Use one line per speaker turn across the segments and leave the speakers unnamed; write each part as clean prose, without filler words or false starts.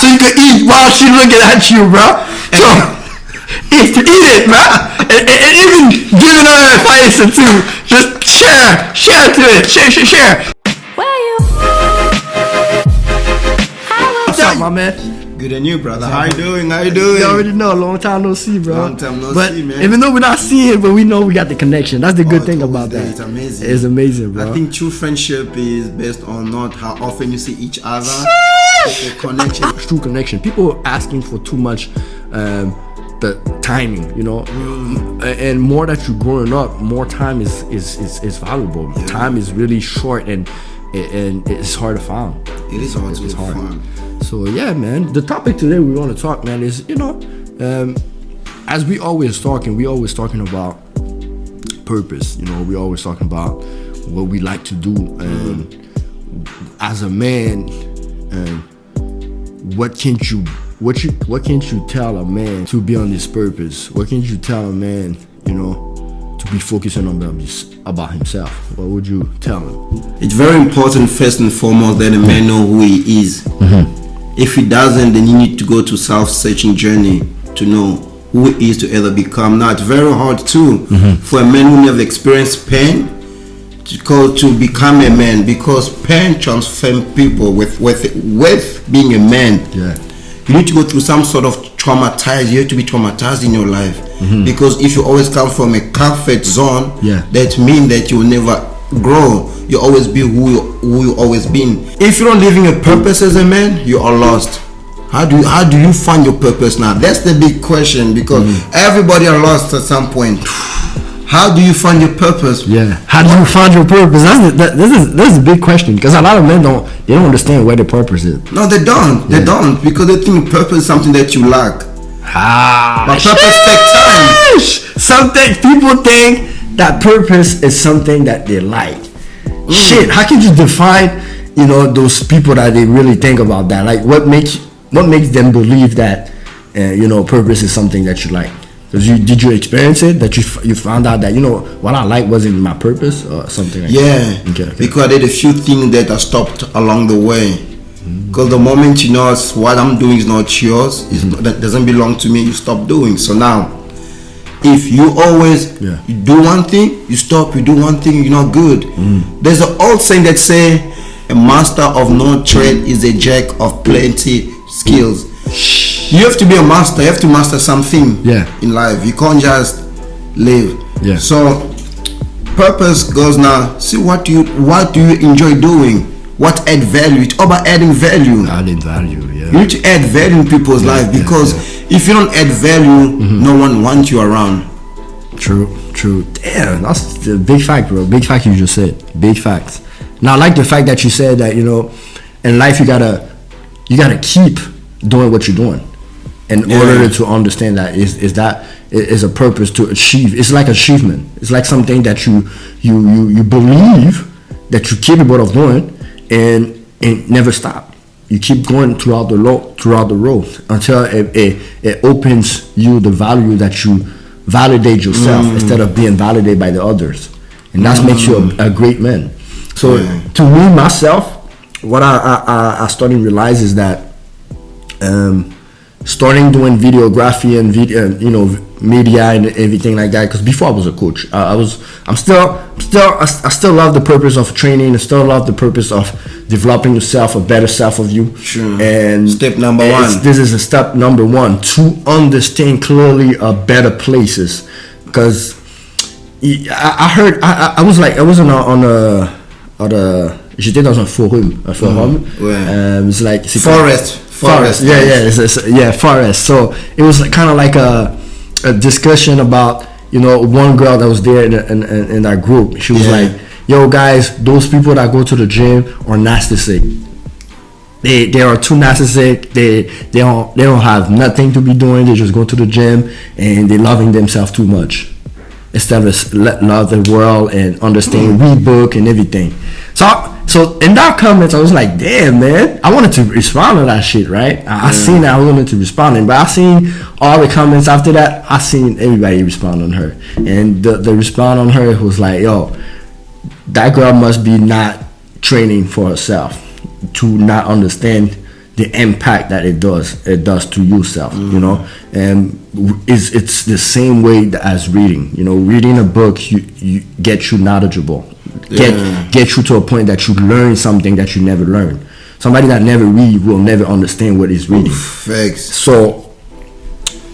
So you can eat while she looking at you, bro. So eat it, bro. And even giving her advice or two. Just share to it. Share. What's up, my man?
Good and you, brother. How you doing?
You already know. Long time no see, bro.
Long time no see, man.
Even though we're not seeing, but we know we got the connection. That's the good thing about that.
It's amazing.
It's amazing, bro.
I think true friendship is based on not how often you see each other. The connection.
True connection. People are asking for too much the timing, you know. And more that you're growing up, more time is valuable. Yeah. Time is really short and it's hard to find.
It is hard to find.
So yeah, man, the topic today we want to talk, man, is, you know, as we always talking about purpose. You know, we always talking about what we like to do, and as a man, what can't you tell a man to be on this purpose? What can't you tell a man, you know, to be focusing on about himself? What would you tell him?
It's very important, first and foremost, that a man know who he is. If he doesn't, then you need to go to self-searching journey to know who he is to either become. Now, it's very hard too for a man who never experienced pain to become a man, because pain transforms people with being a man.
Yeah.
You need to go through some sort of traumatized. You have to be traumatized in your life, because if you always come from a comfort zone, that means that you will never grow. You always be who you always been. If you don't living a purpose as a man, you are lost. How do you find your purpose now? That's the big question, because everybody are lost at some point. How do you find your purpose?
Yeah. How do you find your purpose? That's a big question, because a lot of men don't understand where their purpose is.
No, they don't. They don't, because they think purpose is something that you lack. But purpose takes time.
Something people think that purpose is something that they like. Shit, how can you define, you know, those people that they really think about that? Like, what makes them believe that, you know, purpose is something that you like? Did you experience it, that you found out that, you know, what I like wasn't my purpose or something like that? Okay.
Because I did a few things that I stopped along the way. Because the moment you know what I'm doing is not yours, that doesn't belong to me, you stop doing. So now, if you always you do one thing, you stop, you do one thing, you're not good. There's an old saying that say, a master of no trade is a jack of plenty skills. You have to be a master. You have to master something in life. You can't just live. So purpose goes now. See what do you enjoy doing? What add value? It's all about adding value.
Adding value, yeah.
You need to add value in people's life, because if you don't add value, no one wants you around.
True. Damn, that's a big fact, bro. Big fact you just said. Big facts. Now, I like the fact that you said that, you know, in life you gotta keep doing what you're doing in order to understand that is a purpose to achieve. It's like achievement. It's like something that you believe that you're capable of doing, and never stop. You keep going throughout the road until it opens you the value that you validate yourself instead of being validated by the others, and that makes you a great man. So to me, myself, what I started to realize is that starting doing videography and video, you know, media and everything like that. Because before I was a coach, I still love the purpose of training. I still love the purpose of developing yourself, a better self of you.
Sure.
And
step number one.
This is a step number one, to understand clearly better places. Because I heard, I was j'étais dans un forum. It's like
forest.
Forest. So it was kind of like a discussion about, you know, one girl that was there in that group. She was like, yo guys, those people that go to the gym are narcissistic. They are too narcissistic. They don't have nothing to be doing. They just go to the gym and they're loving themselves too much, instead of love the world and understand, read book and everything. So in that comment, I was like, damn, man, I wanted to respond to that shit, right? I seen that, I wanted to respond, but I seen all the comments after that. I seen everybody respond on her, and the response on her was like, yo, that girl must be not training for herself, to not understand the impact that it does to yourself, you know. And it's the same way as reading, you know. Reading a book you get you knowledgeable, get you to a point that you learn something that you never learned. Somebody that never read will never understand what is reading.
Facts.
So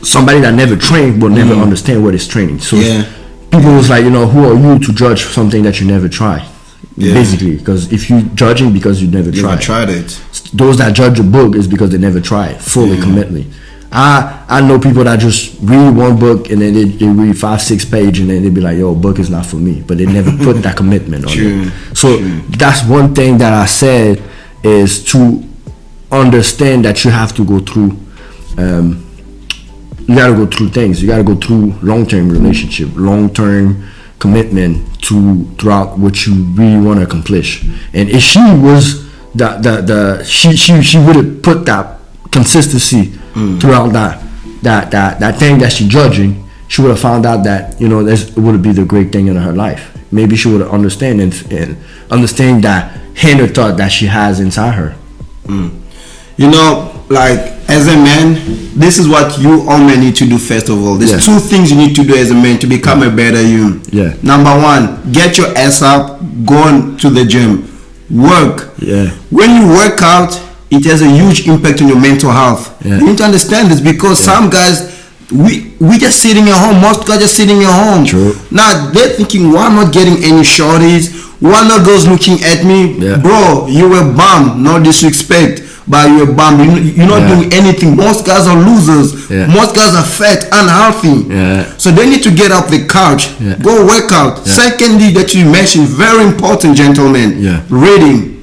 somebody that never trained will never understand what is training. So people was like, you know, who are you to judge something that you never tried? Basically, because if you judging because you never tried
it,
those that judge a book is because they never tried fully commitly. I know people that just read one book and then they read 5-6 pages and then they be like, yo, book is not for me, but they never put that commitment on it. So that's one thing that I said, is to understand that you have to go through you gotta go through things. You gotta go through long-term relationship, long-term commitment throughout what you really want to accomplish. And if she was she would have put that consistency throughout that thing that she judging, she would have found out that, you know, it would be the great thing in her life. Maybe she would understand and understand that inner thought that she has inside her.
You know, like, as a man, this is what you all men need to do. First of all, there's 2 things you need to do as a man to become a better you. Number 1, get your ass up, go on to the gym, work. When you work out, it has a huge impact on your mental health. You need to understand this, because some guys, we just sitting at home. Most guys just sitting at home. Now they're thinking, why am I not getting any shorties? Why not girls looking at me? Bro, you a bum. No disrespect, but you're a bum. You're not doing anything. Most guys are losers. Most guys are fat, unhealthy. So they need to get off the couch, go work out. Secondly, that you mentioned, very important, gentlemen, reading,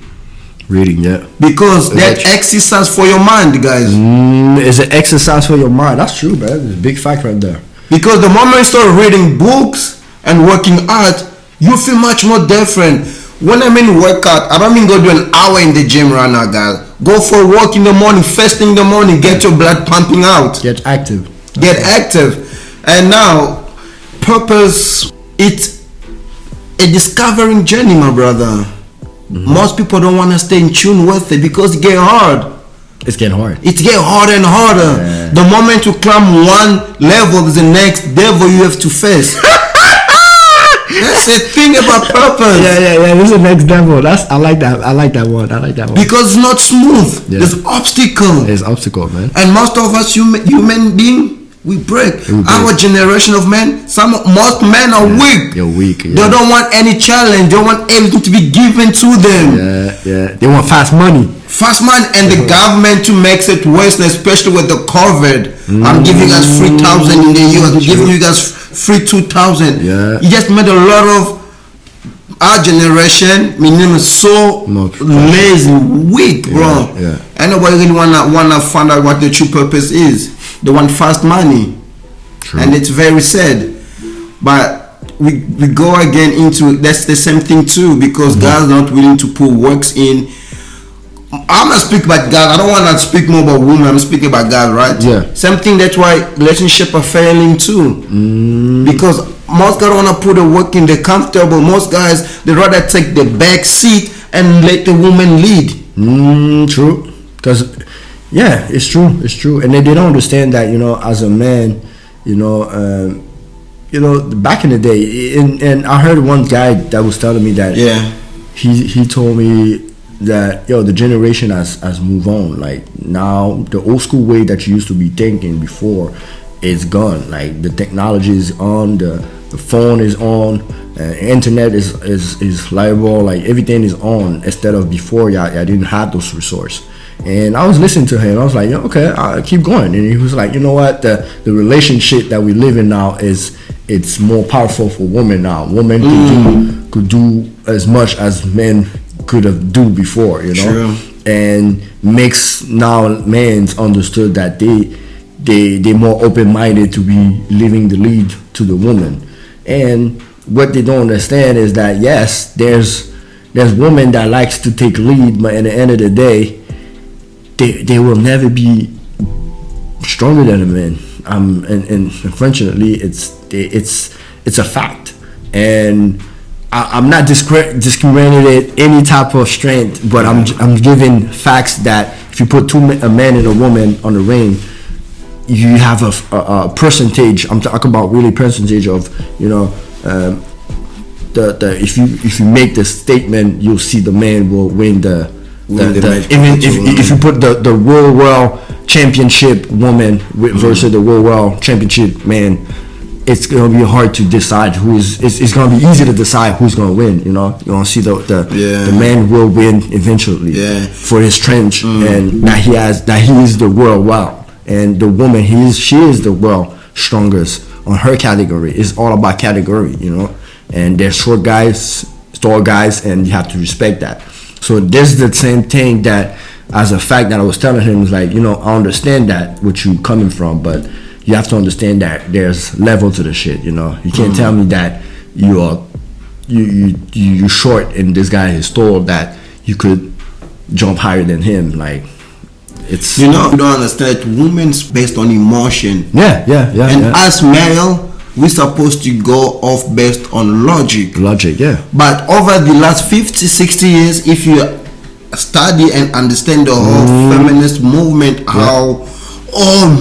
because that exercise for your mind, guys.
It's an exercise for your mind. That's true, man. It's a big fact right there.
Because the moment you start reading books and working out, you feel much more different. When I mean workout, I don't mean go do an hour in the gym right now, guys. Go for a walk in the morning, first thing in the morning, get your blood pumping out.
Get active.
And now, purpose, it's a discovering journey, my brother. Most people don't want to stay in tune with it because it gets hard.
It's getting hard.
It gets harder and harder. The moment you climb one level, there's the next level you have to face. That's the thing about purpose.
This is the next level. I like that one.
Because it's not smooth. There's obstacle.
There's obstacle, man.
And most of us human being, we break. Our generation of men, most men are weak.
They're weak.
They don't want any challenge. They want everything to be given to them.
They want fast money.
And the government to makes it worse, especially with the COVID. I'm giving us 3,000 in the year. I'm giving you guys free 2,000. You just made a lot of our generation, so lazy, weak, bro. And nobody really wanna find out what the true purpose is. They want fast money. And it's very sad. But we go again into, that's the same thing too, because guys are not willing to put works in. I'm not speaking about guys. I don't want to speak more about women. I'm speaking about guys, right? Same thing. That's why relationships are failing too. Because most guys don't want to put the work in. They're comfortable. Most guys, they rather take the back seat and let the woman lead.
True. Because it's true. And they don't understand that, you know, as a man, you know, back in the day, and I heard one guy that was telling me that he told me that, the generation has moved on. Like, now the old school way that you used to be thinking before is gone. Like, the technology is on, the phone is on, internet is liable. Like, everything is on, instead of before I didn't have those resources. And I was listening to him. I was like, okay, I'll keep going. And he was like, you know what, the relationship that we live in now it's more powerful for women now. Women could do as much as men could have do before, you know. And makes now men understood that they more open-minded to be leaving the lead to the woman. And what they don't understand is that, yes, there's women that likes to take lead, but at the end of the day, they will never be stronger than a man. And unfortunately, it's a fact. And I'm not discriminating any type of strength, but I'm giving facts that if you put a man and a woman on the ring, you have a percentage. I'm talking about really percentage of, you know, if you make the statement, you'll see the man will win the even if you put the world championship woman versus the world championship man, it's gonna be hard to decide it's gonna be easy to decide who's gonna win. You know, you're gonna see the man will win eventually for his strength and that he is the world wow, and the woman she is the world strongest on her category. It's all about category, you know, and there's short guys, tall guys, and you have to respect that. So this is the same thing that, as a fact that I was telling him, is like, you know, I understand that what you coming from, but you have to understand that there's level to the shit. You know, you can't tell me that you're short and this guy is tall that you could jump higher than him. Like, it's,
you know, you don't understand. Women's based on emotion.
Yeah.
And as male, we're supposed to go off based on logic.
Yeah.
But over the last 50, 60 years, if you study and understand the whole feminist movement, how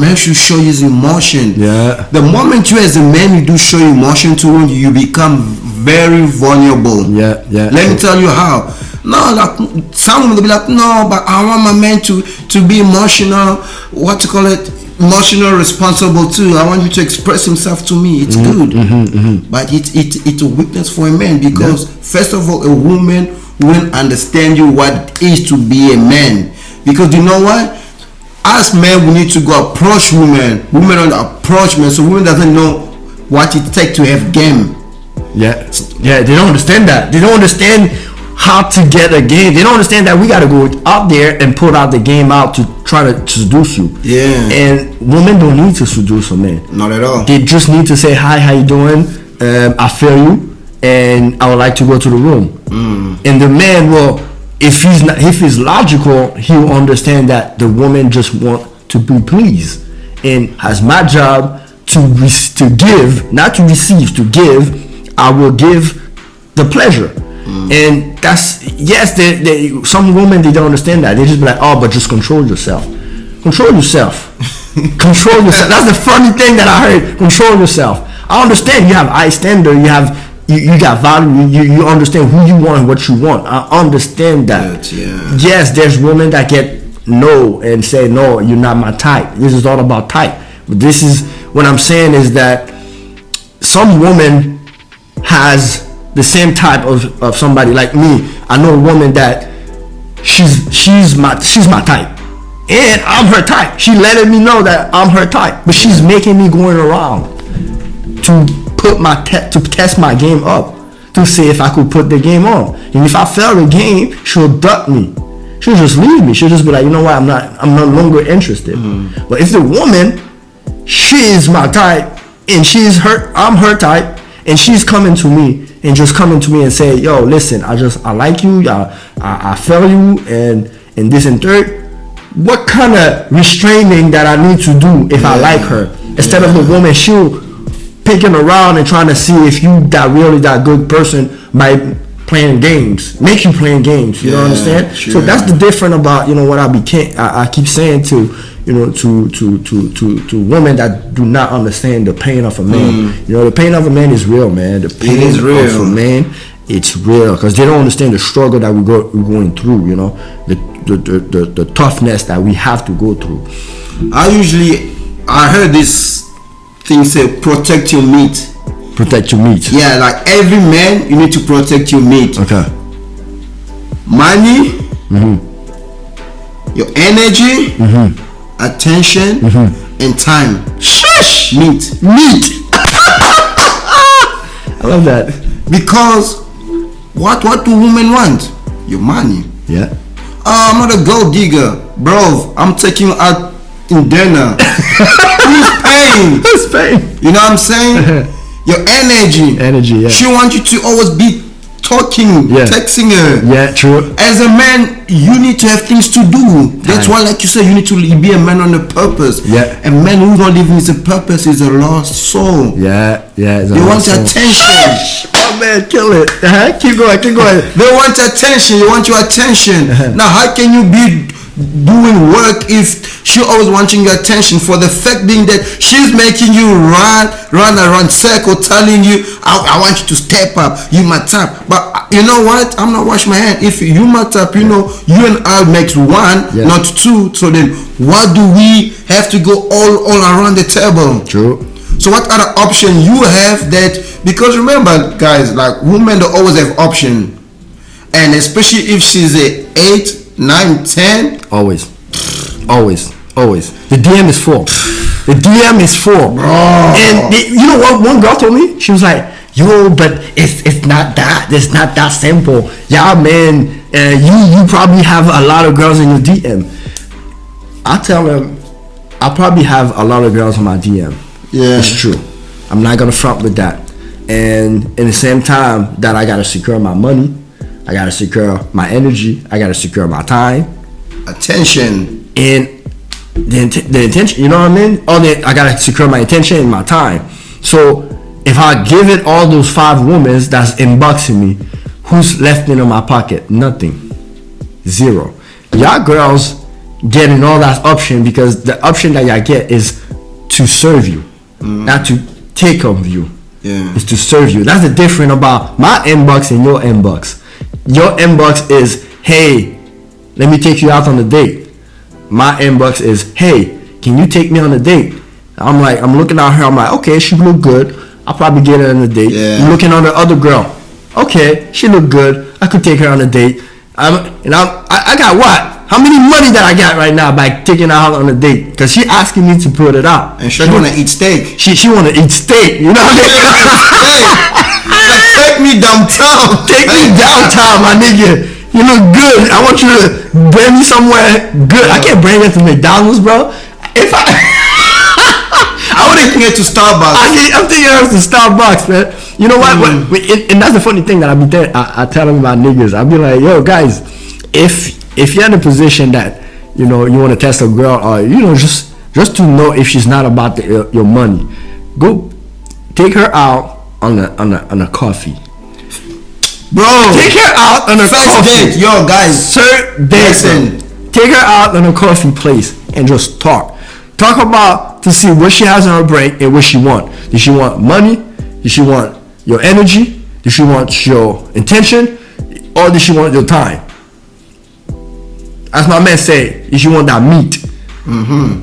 men should show his emotion.
Yeah.
The moment you as a man you do show emotion to women, you become very vulnerable.
Yeah.
Let me tell you how. No, like some will be like, no, but I want my man to be emotional. What to call it? Emotional responsible too. I want him to express himself to me. It's good, but it's a weakness for a man because first of all, a woman will understand you what it is to be a man. Because you know what? As men, we need to go approach women. Women don't approach men, so women doesn't know what it takes to have game.
Yeah. They don't understand that. They don't understand how to get a game. They don't understand that we got to go out there and put out the game out to try to seduce you.
Yeah.
And women don't need to seduce a man.
Not at all.
They just need to say, hi, how you doing? I feel you, and I would like to go to the room. And the man will, if he's logical, he'll understand that the woman just want to be pleased, and has my job to give, not to receive, to give. I will give the pleasure. And that's, yes, some women, they don't understand that. They just be like, oh, but just control yourself. Control yourself. Control yourself. That's the funny thing that I heard. Control yourself. I understand you have high standard. You got value. You understand who you want and what you want. I understand that. Yes, there's women that get no and say, no, you're not my type. This is all about type. But this is, what I'm saying is that some woman has the same type of somebody like me. I know a woman that she's my type, and I'm her type. She letting me know that I'm her type, but she's making me going around to put to test my game up, to see if I could put the game on. And if I fail the game, she'll duck me. She'll just leave me. She'll just be like, you know what, I'm no longer interested. But if the woman, she is my type, and I'm her type, and she's coming to me and say, yo, listen, I like you, I feel you, and this and third. What kind of restraining that I need to do if I like her? Instead of the woman, she'll picking around and trying to see if you that good person by playing games, make you playing games. You know understand? Sure. So that's the difference about, you know, what I keep saying to, you know, to women that do not understand the pain of a man. You know, the pain of a man is real, man. The pain
is real.
of a man, it's real, because they don't understand the struggle that we're going through. You know, the toughness that we have to go through. I heard this thing say, protect your meat. Protect your meat.
Yeah, like every man, you need to protect your meat.
Okay.
Money, your energy, attention, and time.
Shush!
Meat.
I love that.
Because what do women want? Your money.
Yeah.
I'm not a gold digger, bro. I'm taking you out in dinner. Who's paying? You know what I'm saying? Your energy.
Yeah.
She wants you to always be talking, texting her.
Yeah, true.
As a man, you need to have things to do. That's why, like you said, you need to be a man on a purpose.
Yeah.
A man who's not living his purpose is a lost soul.
Yeah.
They want attention.
Oh man, kill it. Keep going.
They want attention. You want your attention. Now, how can you be doing work if she always wanting your attention, for the fact being that she's making you run around circle, telling you, I want you to step up, you my type. But you know what, I'm not washing my hand. If you my type, you know, you and I makes one, not two. So then what do we have to go all around the table?
True.
So what other option you have that, because remember guys, like women don't always have option, and especially if she's a 8, 9, 10,
always. The DM is full. And you know what one girl told me? She was like, yo, but it's not that simple. Yeah, man, you probably have a lot of girls in your DM. I tell them, I probably have a lot of girls in my DM.
Yeah,
it's true. I'm not gonna front with that. And in the same time that I gotta secure my money, I gotta secure my energy, I gotta secure my time,
attention,
and the intention. You know what I mean? I gotta secure my attention and my time. So if I give it all those 5 women that's inboxing me, who's left in my pocket? Nothing. 0. Y'all girls getting all that option because the option that y'all get is to serve you, not to take of you.
Yeah,
it's to serve you. That's the difference about my inbox and your inbox. Your inbox is, hey, let me take you out on a date. My inbox is, hey, can you take me on a date? I'm looking at her. I'm like, okay, she look good. I'll probably get her on a date.
Yeah.
I'm looking on the other girl. Okay, she look good. I could take her on a date. I got what? How many money that I got right now by taking her out on a date? Because she asking me to put it out.
And she want to eat steak.
She want to eat steak. You know what I mean?
Take me downtown.
Take me downtown, my nigga. You look good. I want you to bring me somewhere good. I can't bring her to McDonald's, bro. If
I'm taking her to Starbucks.
I'm taking her to Starbucks, man. You know what? And that's the funny thing that I tell them about niggas. I'll be like, yo, guys, if you're in a position that, you know, you want to test a girl, or, you know, just to know if she's not about your money, go take her out on a coffee. Bro, take her out on a coffee
date. Yo, guys,
sir, listen. Take her out on a coffee place and just talk about to see what she has on her brain and what she want. Does she want money? Does she want your energy? Does she want your intention? Or does she want your time? As my man say, does she want that meat? And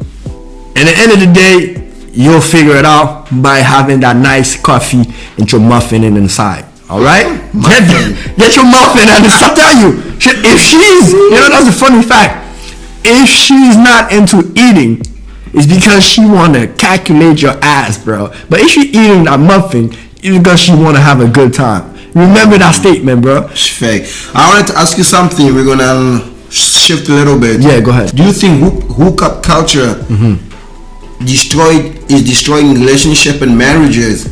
at the end of the day, you'll figure it out by having that nice coffee and your muffin inside. All right? Get your muffin and I'm telling you, if she's, you know, that's a funny fact. If she's not into eating, it's because she want to calculate your ass, bro. But if she eating that muffin, it's because she want to have a good time. Remember that statement, bro.
It's fake. I wanted to ask you something. We're gonna shift a little bit.
Yeah, go ahead.
Do you think hookup culture is destroying relationship and marriages?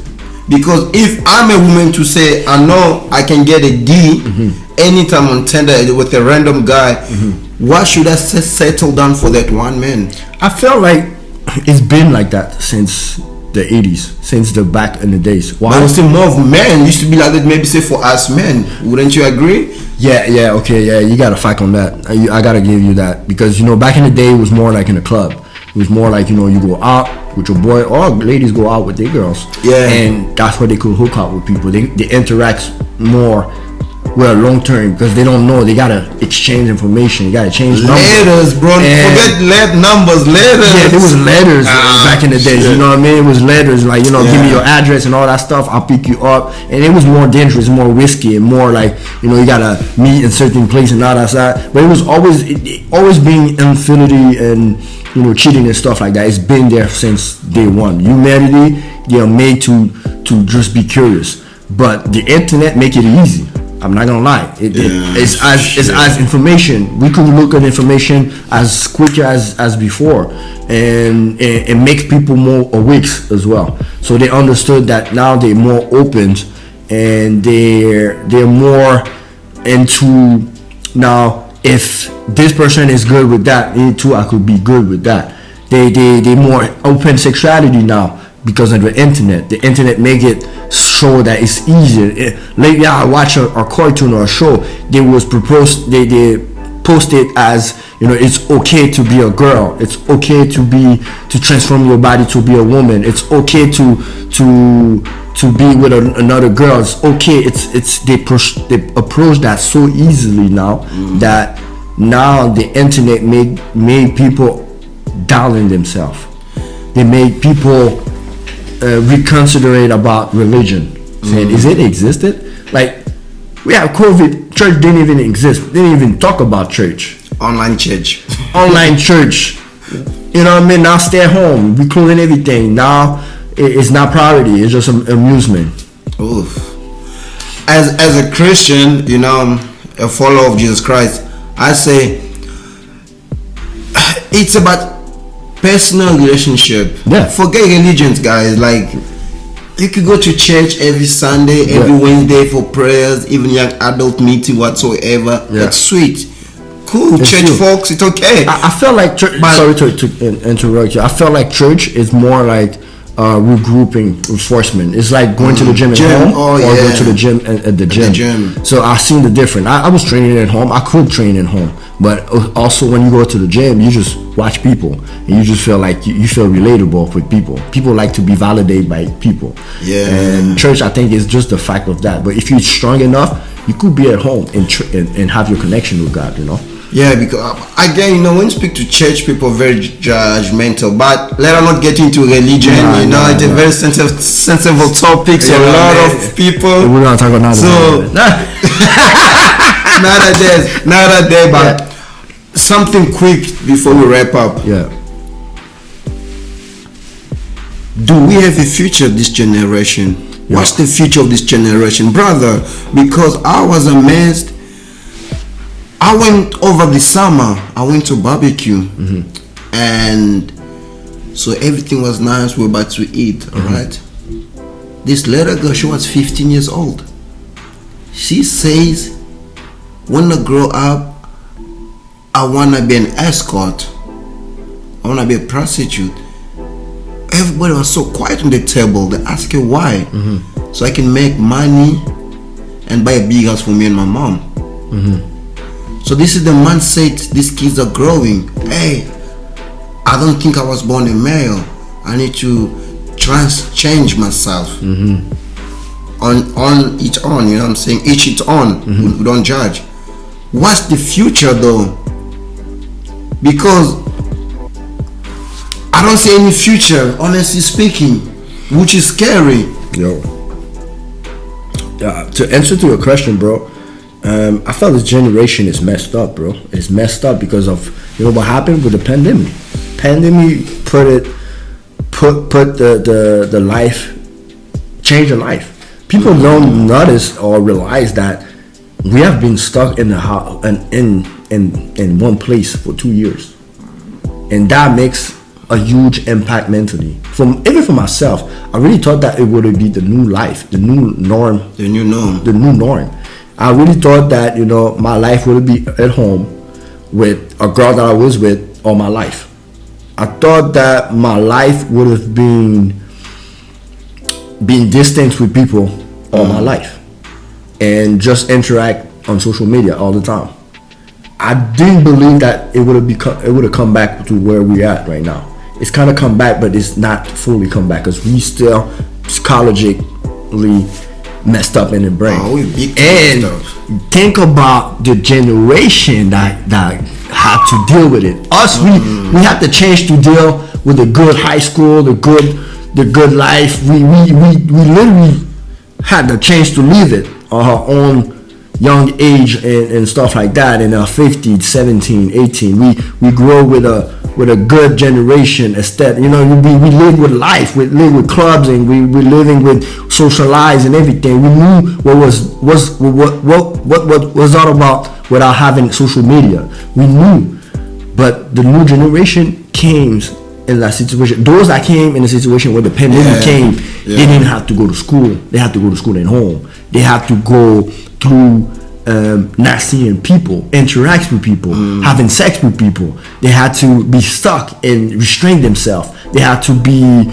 Because if I'm a woman to say, I know I can get a D anytime on Tinder with a random guy, why should I settle down for that one man?
I felt like it's been like that since the 80s, since the back in the days.
Why? But it's still more of men. It used to be like that, maybe say for us men. Wouldn't you agree?
Yeah, okay, yeah. You got to fight on that. I got to give you that. Because, you know, back in the day, it was more like in a club. It was more like, you know, you go out with your boy, or ladies go out with their girls.
Yeah.
And that's where they could hook up with people. They interact more well long term because they don't know. They gotta exchange information. You gotta change numbers.
Letters, bro. Forget numbers. Letters.
Yeah, there was letters back in the days. You know what I mean? It was letters, like, you know, give me your address and all that stuff. I'll pick you up, and it was more dangerous, more risky, and more like, you know, you gotta meet in certain places and all that stuff. But it was always being infidelity and, you know, cheating and stuff like that. It's been there since day one. Humanity, they are made to just be curious, but the internet make it easy. I'm not gonna lie. It's as information. We could look at information as quick as before, and it makes people more awake as well. So they understood that now they're more open, and they're more into now. If this person is good with that, me too, I could be good with that. They more open sexuality now because of the internet. The internet make it show that it's easier. Lately, I watch a cartoon or a show. They was proposed. They post it as, it's okay to be a girl. It's okay to transform your body to be a woman. It's okay to be with another girl. It's okay. They approach that so easily now that now the internet made people doubting themselves. They made people reconsider about religion. Saying, is it existed? Like, we have COVID. Church didn't even exist. Didn't even talk about church.
Online church.
Online church. You know what I mean? Now stay at home. We closing everything. Now it's not priority. It's just amusement.
Oof. As a Christian, a follower of Jesus Christ, I say it's about personal relationship.
Yeah.
Forget religions, guys. Like, you could go to church every Sunday, every Wednesday for prayers, even young adult meeting whatsoever.
Yeah.
It's sweet. Cool. It's church
true.
folks, it's okay.
I felt like church, sorry to interrupt you. I felt like church is more like regrouping, reinforcement. It's like going to the gym at home or going to the gym at the gym. So I seen the difference. I was training at home. I could train at home, but also when you go to the gym, you just watch people and you just feel like you feel relatable with people. People like to be validated by people.
Yeah.
And church, I think, is just the fact of that. But if you're strong enough, you could be at home and have your connection with God.
Yeah, because again, when you speak to church people, very judgmental. But let us not get into religion. It's a very sensitive topic. So a lot of people.
We're gonna talk about
not a day. But something quick before we wrap up.
Yeah.
Do we have a future this generation? Yeah. What's the future of this generation, brother? Because I was amazed. I went over the summer. I went to barbecue, and so everything was nice. We were about to eat. All right. This little girl, she was 15 years old. She says, "When I grow up, I wanna be an escort. I wanna be a prostitute." Everybody was so quiet on the table. They asked her why, so I can make money and buy a big house for me and my mom. So this is the mindset these kids are growing. Hey, I don't think I was born a male. I need to change myself. On each own, you know what I'm saying? Each its own. We don't judge. What's the future though? Because I don't see any future, honestly speaking, which is scary.
To answer to your question, bro, I felt this generation is messed up, bro. It's messed up because of what happened with the pandemic. Pandemic put the life, change the life. People don't notice or realize that we have been stuck in the house and in one place for 2 years, and that makes a huge impact mentally. Even for myself, I really thought that it would be the new life, the new norm. I really thought that my life would be at home with a girl that I was with all my life. I thought that my life would have been distant with people all my life and just interact on social media all the time. I didn't believe that it would have come back to where we're at right now. It's kind of come back, but it's not fully come back because we still psychologically messed up in the brain. And think about the generation that had to deal with it. Us, we had to change to deal with the good high school, the good life. We literally had the chance to live it on our own young age and stuff like that. In our 50s, 17, 18, we grow with a good generation instead. We live with life, we live with clubs, and we living with socialize and everything. We knew what was all about without having social media. We knew, but the new generation came in that situation. Those that came in a situation where the pandemic came, they didn't have to go to school. They had to go to school at home. They had to go through not seeing people, interact with people, having sex with people. They had to be stuck and restrain themselves. They have to be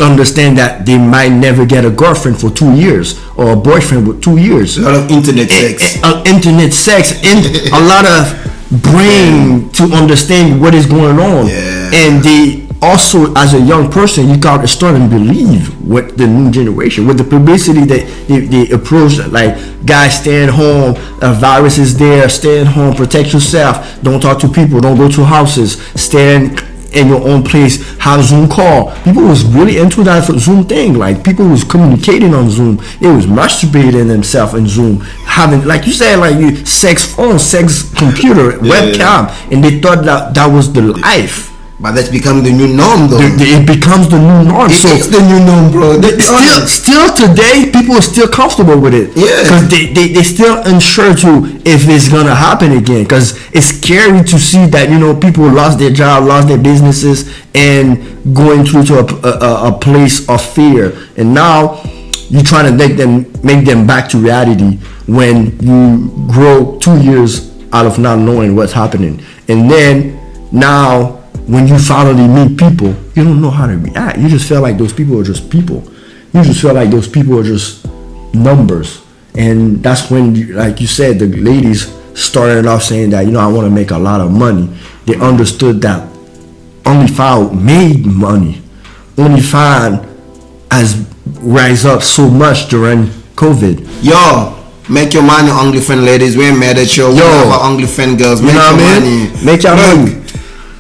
understand that they might never get a girlfriend for 2 years or a boyfriend with 2 years.
A lot of internet sex.
Internet sex and a lot of brain to understand what is going on.
Yeah.
And they also, as a young person, you got to start and believe what the new generation, with the publicity that they approach, like, guys, stay at home, a virus is there, stay at home, protect yourself, don't talk to people, don't go to houses, stay in your own place, have Zoom call. People was really into that Zoom thing. Like, people was communicating on Zoom. They was masturbating themselves in Zoom, having, like you said, like, sex phone, sex computer, webcam, and they thought that was the life.
But that's become the new norm, though.
It becomes the new norm.
It is the new norm, bro.
Still today, people are still comfortable with it.
Yeah.
Because they still unsure to if it's gonna happen again. Because it's scary to see that, you know, people lost their job, lost their businesses, and going through to a place of fear. And now you're trying to make them back to reality when you grow 2 years out of not knowing what's happening. And then now, when you finally meet people, you don't know how to react. You just feel like those people are just people. You just feel like those people are just numbers. And that's when, like you said, the ladies started off saying that, you know, I want to make a lot of money. They understood that OnlyFans made money. OnlyFans has rise up so much during COVID.
Yo, make your money, OnlyFans ladies. We ain't mad at you. We have our OnlyFans girls. Make your money.
Make your money.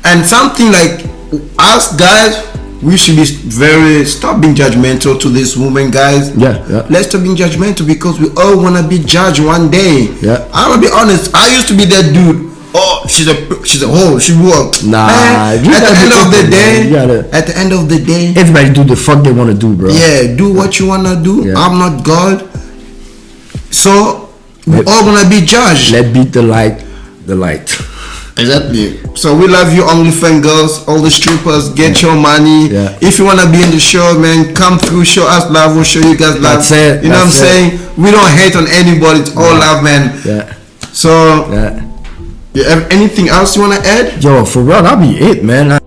And something like us guys, we should be stop being judgmental to this woman, guys.
Yeah.
Let's stop being judgmental, because we all wanna be judged one day.
Yeah.
I'm gonna be honest. I used to be that dude. Oh, she's a hoe. She worked.
Nah.
Man, at the end of the day, at the end of the day,
everybody do the fuck they wanna do, bro.
Yeah, do what you wanna do.
Yeah.
I'm not God, so we all gonna be judged.
Let beat the light.
Exactly. So we love you, OnlyFans girls, all the strippers. Get your money.
Yeah.
If you wanna be in the show, man, come through. Show us love. We'll show you guys love.
That's it.
You know what I'm saying? We don't hate on anybody. It's all love, man.
Yeah.
So,
Yeah.
you have anything else you wanna add?
Yo, for real, that'll be it, man.